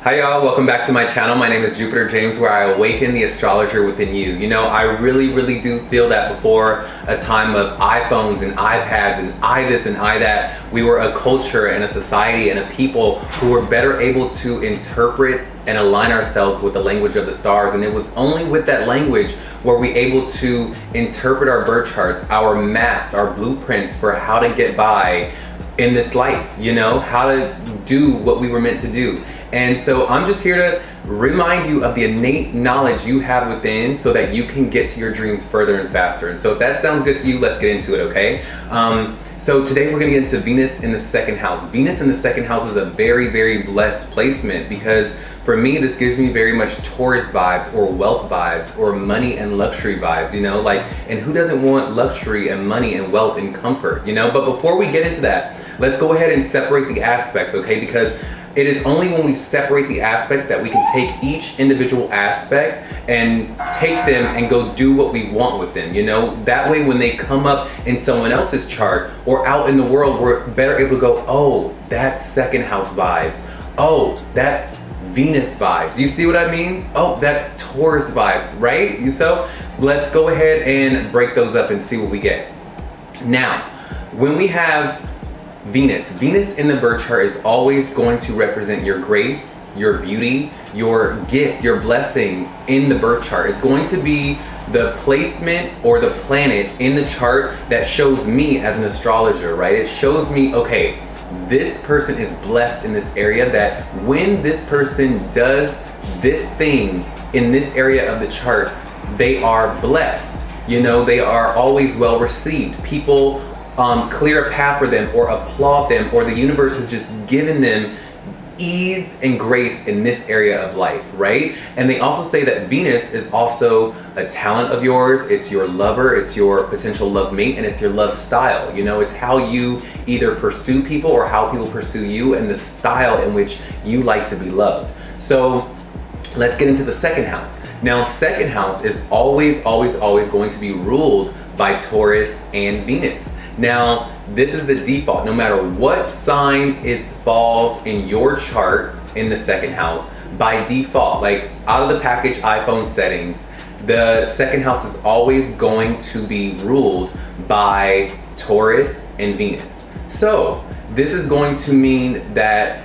Hi y'all, welcome back to my channel. My name is Jupiter James, where I awaken the astrologer within you. You know, I really do feel that before a time of iPhones and iPads and I this and I that, we were a culture and a society and a people who were better able to interpret and align ourselves with the language of the stars. And it was only with that language were we able to interpret our birth charts, our maps, our blueprints for how to get by in this life, you know, how to do what we were meant to do. And so I'm just here to remind you of the innate knowledge you have within so that you can get to your dreams further and faster. And so if that sounds good to you, let's get into it, okay? So today we're gonna get into Venus in the second house. Venus in the second house is a very blessed placement because for me, this gives me very much Taurus vibes or wealth vibes or money and luxury vibes, you know, like, and who doesn't want luxury and money and wealth and comfort, you know? But before we get into that, let's go ahead and separate the aspects, okay? Because it is only when we separate the aspects that we can take each individual aspect and take them and go do what we want with them, you know? That way when they come up in someone else's chart or out in the world, we're better able to go, oh, that's second house vibes. Oh, that's Venus vibes. You see what I mean? Oh, that's Taurus vibes, right? So let's go ahead and break those up and see what we get. Now, when we have Venus in the birth chart is always going to represent your grace, your beauty, your gift, your blessing in the birth chart. It's going to be the placement or the planet in the chart that shows me as an astrologer, right? It shows me, okay, this person is blessed in this area, that when this person does this thing in this area of the chart, they are blessed. You know, they are always well received. People clear a path for them or applaud them, or the universe has just given them ease and grace in this area of life, right? And they also say that Venus is also a talent of yours. It's your lover, it's your potential love mate, and it's your love style. You know, it's how you either pursue people or how people pursue you, and the style in which you like to be loved. So let's get into the second house. Now, second house is always going to be ruled by Taurus and Venus. Now, this is the default. No matter what sign falls in your chart in the second house, by default, like out of the package iPhone settings, the second house is always going to be ruled by Taurus and Venus. So this is going to mean that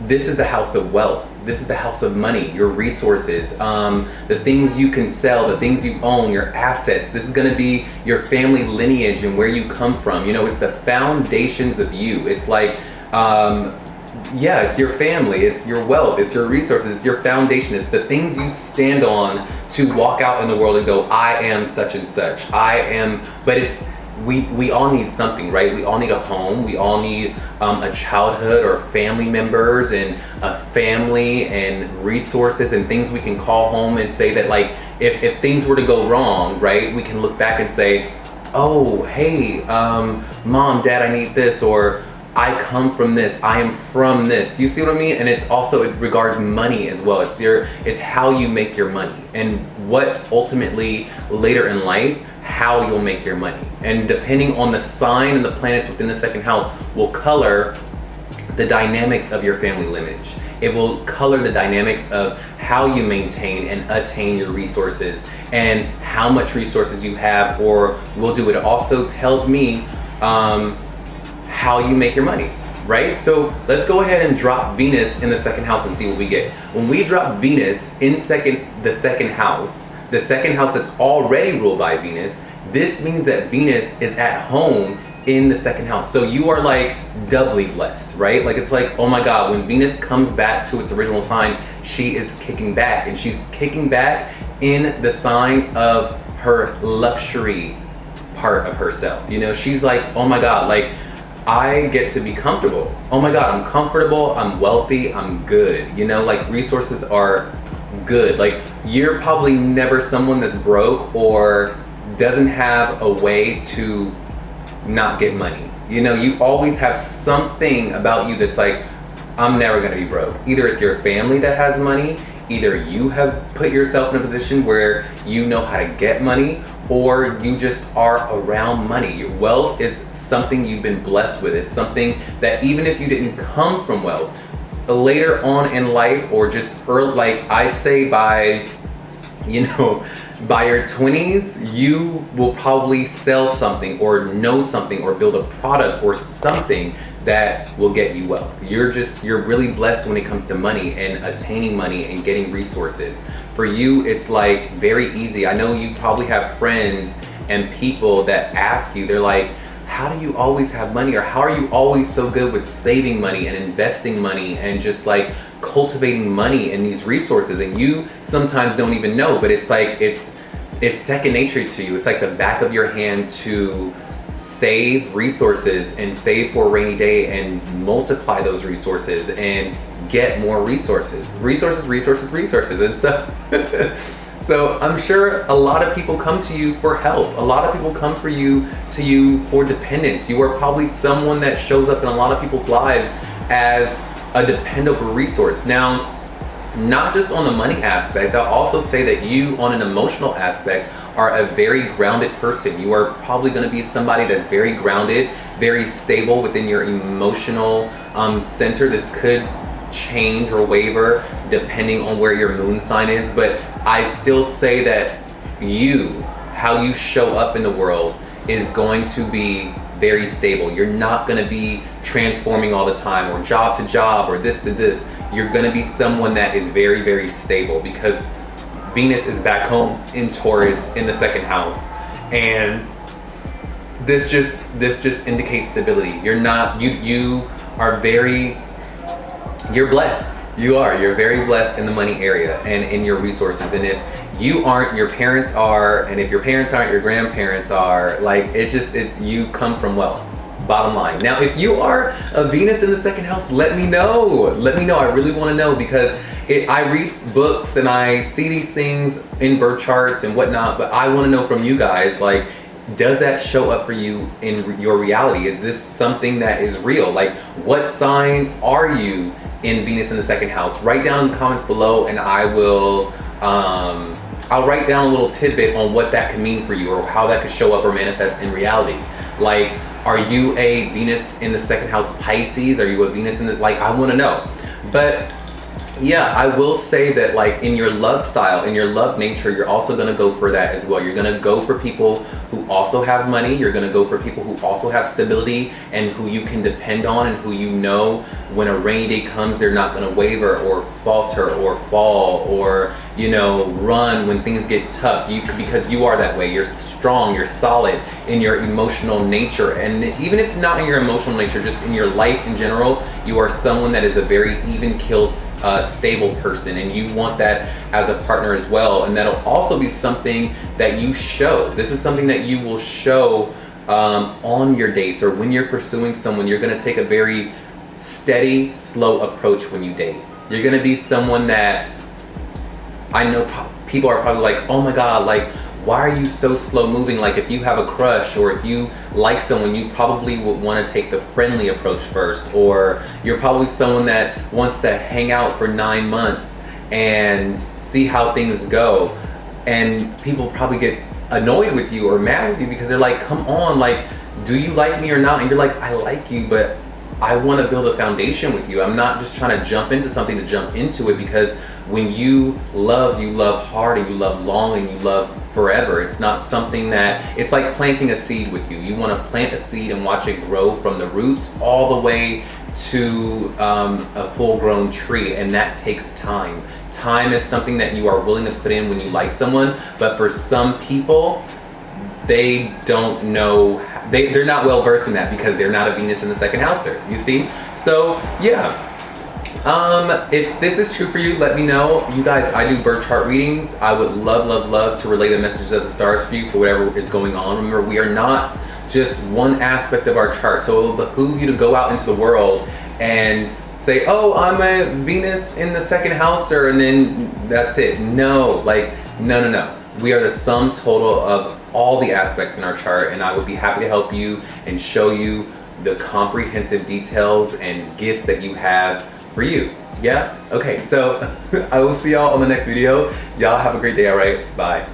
this is the house of wealth. This is the house of money, your resources, the things you can sell, the things you own, your assets. This is gonna be your family lineage and where you come from. You know, it's the foundations of you. It's like, yeah, it's your family, it's your wealth, it's your resources, it's your foundation. It's the things you stand on to walk out in the world and go, I am such and such. I am, but it's, we all need something, right? We all need a home. We all need a childhood or family members and a family and resources and things we can call home and say that, like, if things were to go wrong, right, we can look back and say, oh, hey, mom, dad, I need this, or I come from this, I am from this. You see what I mean? And it's also, it regards money as well. It's how you make your money and what ultimately later in life, how you'll make your money. And depending on the sign and the planets within the second house will color the dynamics of your family lineage. It will color the dynamics of how you maintain and attain your resources and how much resources you have or will do. It also tells me how you make your money, right? So let's go ahead and drop Venus in the second house and see what we get. When we drop Venus in the second house that's already ruled by Venus, this means that Venus is at home in the second house. So you are like doubly blessed, right? Like, it's like, oh my God, when Venus comes back to its original sign, she is kicking back, and she's kicking back in the sign of her luxury part of herself. You know, she's like, oh my God, like, I get to be comfortable. Oh my God, I'm comfortable, I'm wealthy, I'm good. You know, like, resources are good. Like, you're probably never someone that's broke or doesn't have a way to not get money. You know, you always have something about you that's like, I'm never gonna be broke. Either it's your family that has money, either you have put yourself in a position where you know how to get money, or you just are around money. Your wealth is something you've been blessed with. It's something that even if you didn't come from wealth, later on in life, or just early, like I'd say by, you know, by your 20s, you will probably sell something or know something or build a product or something that will get you wealth. You're really blessed when it comes to money and attaining money and getting resources. For you, it's like very easy. I know you probably have friends and people that ask you, they're like, how do you always have money? Or how are you always so good with saving money and investing money and just like cultivating money and these resources? And you sometimes don't even know, but it's like, it's second nature to you. It's like the back of your hand to save resources and save for a rainy day and multiply those resources and get more resources. And so, so I'm sure a lot of people come to you for help. A lot of people come to you for dependence. You are probably someone that shows up in a lot of people's lives as a dependable resource. Now, not just on the money aspect, I'll also say that you, on an emotional aspect, are a very grounded person. You are probably going to be somebody that's very grounded, very stable within your emotional center. This could change or waver depending on where your moon sign is, but I'd still say that how you show up in the world is going to be very stable. You're not going to be transforming all the time, or job to job, or this to this. You're going to be someone that is very, very stable, because Venus is back home in Taurus in the second house, and this just indicates stability. You're blessed. You're very blessed in the money area and in your resources. And if you aren't, your parents are, and if your parents aren't, your grandparents are. Like, you come from wealth. Bottom line. Now, if you are a Venus in the second house, let me know. I really want to know, because I read books and I see these things in birth charts and whatnot, but I want to know from you guys, like, does that show up for you in your reality? Is this something that is real? Like, what sign are you in Venus in the second house? Write down in the comments below, and I will I'll write down a little tidbit on what that could mean for you, or how that could show up or manifest in reality. Like, are you a Venus in the second house Pisces? Are you a Venus in the, like, I want to know. But yeah, I will say that, like, in your love style, in your love nature, you're also going to go for that as well. You're going to go for people who also have money. You're going to go for people who also have stability and who you can depend on, and who, you know, when a rainy day comes, they're not going to waver or falter or fall or, you know, run when things get tough. Because you are that way. You're strong, you're solid in your emotional nature. And even if not in your emotional nature, just in your life in general, you are someone that is a very even-keeled, stable person, and you want that as a partner as well. And that'll also be something that you show. This is something that you will show on your dates, or when you're pursuing someone. You're going to take a very steady, slow approach when you date. You're going to be someone that, I know people are probably like, oh my God, like, why are you so slow moving? Like, if you have a crush or if you like someone, you probably would want to take the friendly approach first. Or you're probably someone that wants to hang out for 9 months and see how things go. And people probably get annoyed with you or mad with you, because they're like, come on, like, do you like me or not? And you're like, I like you, but I want to build a foundation with you. I'm not just trying to jump into something to jump into it, because when you love hard, and you love long, and you love forever. It's not something that, it's like planting a seed with you. You want to plant a seed and watch it grow from the roots all the way to a full-grown tree, and that takes time. Time is something that you are willing to put in when you like someone, but for some people, they don't know, they're not well versed in that, because they're not a Venus in the second houser, you see? So yeah, if this is true for you, let me know. You guys, I do birth chart readings. I would love to relay the messages of the stars for you for whatever is going on. Remember, we are not just one aspect of our chart, so it will behoove you to go out into the world and say, oh, I'm a Venus in the second houser, and then that's it. No, like, no. We are the sum total of all the aspects in our chart, and I would be happy to help you and show you the comprehensive details and gifts that you have for you. Yeah? Okay, so I will see y'all on the next video. Y'all have a great day, all right? Bye.